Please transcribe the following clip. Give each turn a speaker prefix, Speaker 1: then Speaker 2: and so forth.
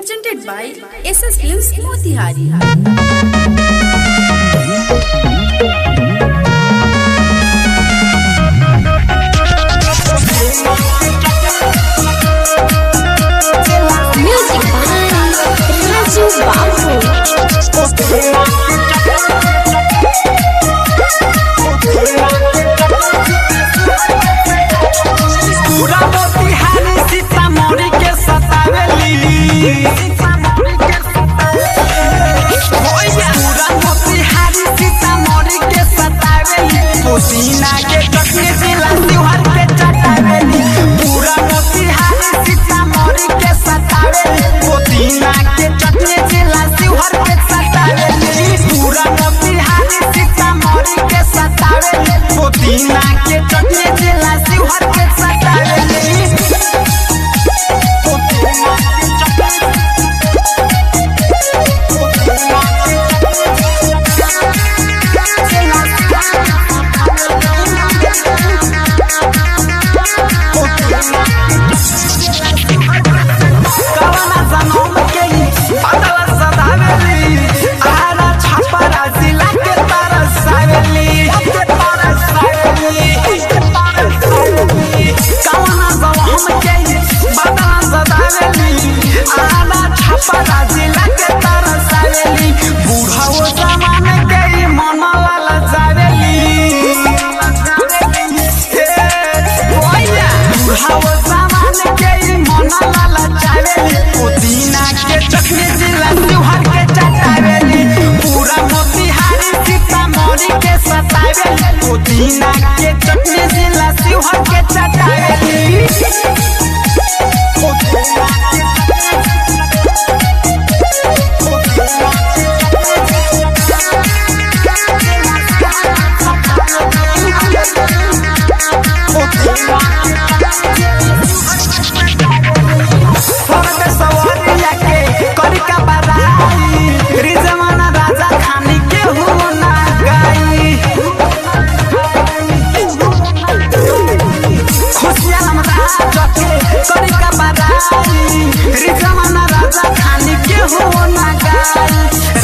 Speaker 1: presented by SS Films Motihari.
Speaker 2: Music by Raju Babu.
Speaker 3: पूरा मोतिहारी सीतामढ़ी के सतावेली पूरा मोतिहारी सीतामढ़ी के सतावेली पुदीना के चटनी जिला शिवहर के चटावेली पूरा मोतिहारी सीतामढ़ी के सतावेली पुदीना के चटनी जिला शिवहर के सतावेली पूरा मोतिहारी सीतामढ़ी के सतावेली पुदीना के चटनी जिला शिवहर के सतावेली कवना जनम के बदल सदावेली आरा छपरा जिला के तरसावेली कवना जनम के बदल सदावेली आरा छपरा जिला के तरसावेली बूढ़ाओ जमाने के मन लाल जावेली बूढ़ाओ जमाने के मन लाल जावेली पुदीना के चटनी जिला शिवहर के चटावेली पूरा मोतिहारी सीतामढ़ी के सतावेली पुदीना के चटनी जिला शिवहर के चटावेली फरदे सवारिया के करिका बराई रिजवाना राजा खानी के हो ना गाई खुशियां हम राजा के करिका बराई रिजवाना राजा खानी के हो ना गाई